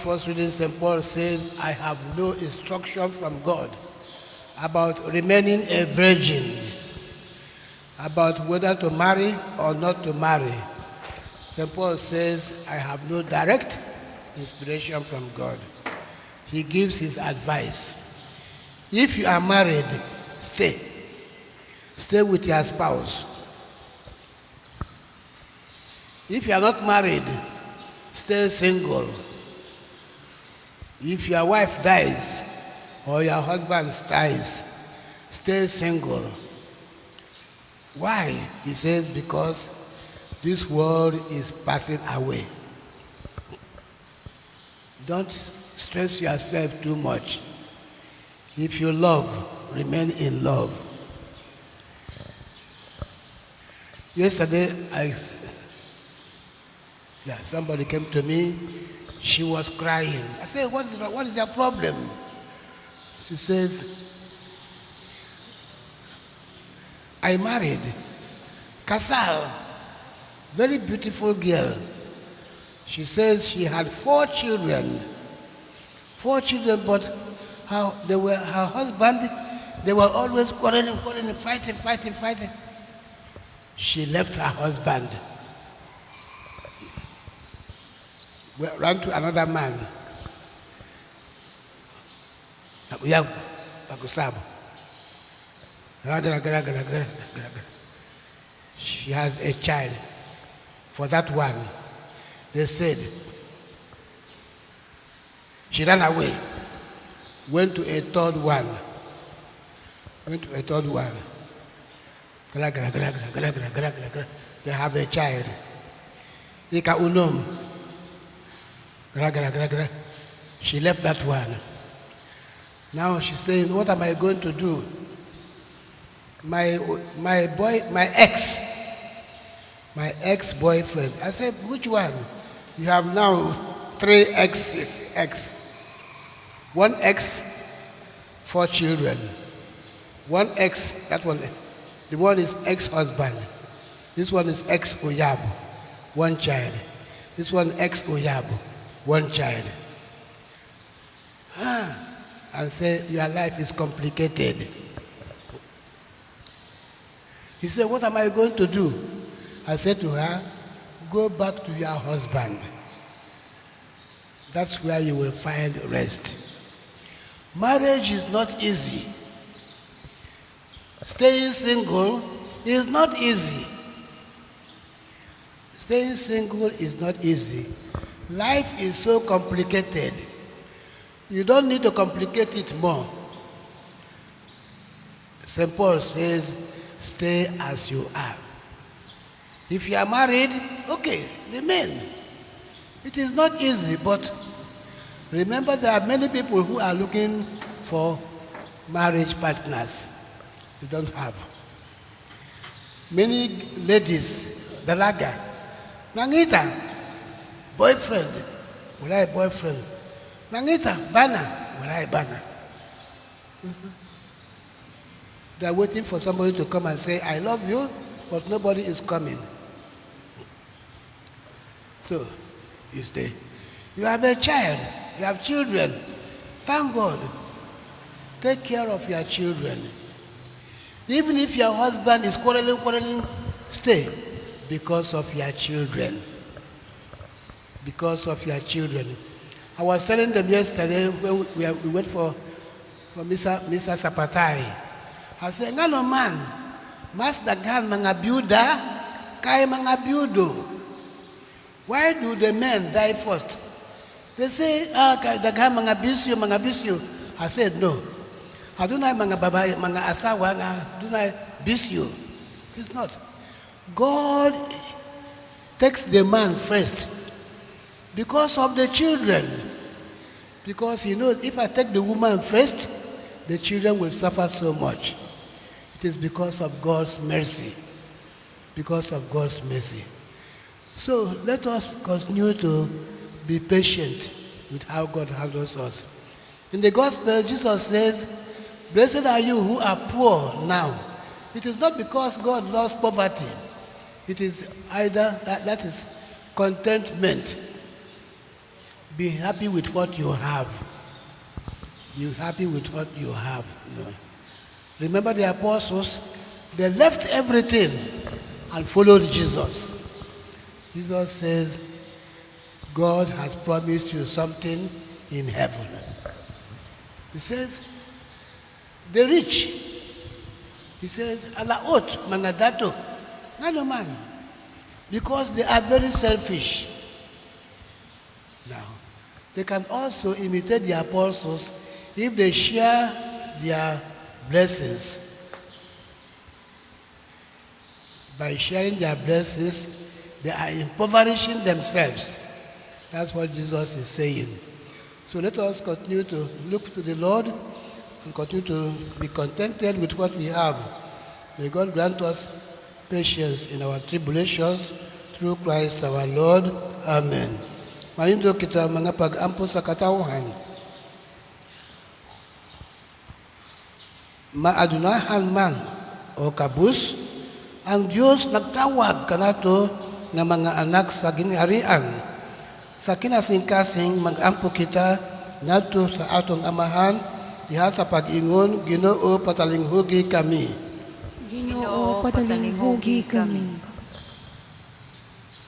First reading, St. Paul says, I have no instruction from God about remaining a virgin, about whether to marry or not to marry. St. Paul says, I have no direct inspiration from God. He gives his advice. If you are married, stay. Stay with your spouse. If you are not married, stay single. If your wife dies or your husband dies, stay single. Why? He says, because this world is passing away. Don't stress yourself too much. If you love, remain in love. Yesterday, somebody came to me. She was crying. I said, what is your problem? She says, I married Kasal, very beautiful girl. She says she had 4 children. 4 children, but her husband, they were always quarreling, fighting. She left her husband, ran to another man. She has a child. For that one, they said, she ran away, went to a third one. They have a child. She left that one. Now she's saying, what am I going to do? My ex-boyfriend. I said, which one? You have now 3 exes. One ex, 4 children. One ex, that one, the one is ex-husband. This one is ex-Oyab, 1 child. This one ex-Oyab, 1 child. And say, your life is complicated. He said, what am I going to do? I said to her, go back to your husband. That's where you will find rest. Marriage is not easy. Staying single is not easy. Staying single is not easy. Life is so complicated. You don't need to complicate it more. St. Paul says, stay as you are. If you are married, okay, remain. It is not easy, but remember there are many people who are looking for marriage partners. They don't have. Many ladies, dalaga, nangita, boyfriend, wala boyfriend. Nangita, bana, wala bana. They are waiting for somebody to come and say, I love you, but nobody is coming. So, you stay. You have a child, you have children. Thank God. Take care of your children. Even if your husband is quarreling, stay. Because of your children. Because of your children. I was telling them yesterday when we went for Misa Sapatai. I said, ngano man, mas daghan mga byuda, kay mga byudo. Why do the men die first? They say, daghan mga bisyo. I said, no. Adunay mga babae, mga asawa nga, adunay bisyo. It is not. God takes the man first because of the children. Because he knows if I take the woman first, the children will suffer so much. It is because of God's mercy. Because of God's mercy. So let us continue to be patient with how God handles us. In the gospel, Jesus says, blessed are you who are poor now. It is not because God loves poverty. It is either, that is contentment. Be happy with what you have. Be happy with what you have. You know. Remember the apostles, they left everything and followed Jesus. Jesus says, God has promised you something in heaven. He says, the rich, he says, alaot, manadato, no man, because they are very selfish. Now, they can also imitate the apostles if they share their blessings. By sharing their blessings, they are impoverishing themselves. That's what Jesus is saying. So let us continue to look to the Lord and continue to be contented with what we have. May God grant us patience in our tribulations through Christ our Lord. Amen. Manindo kita mga pag-ampo sa katawhan. Maadunahan man o kabus, ang Diyos nagtawag kanato ng mga anak sa ginharian. Sa kinasing-kasing mag-ampo kita nato sa atong amahan, diha sa pag-ingon, Ginoo patalinghugi kami. Ginoo patalinghugi kami.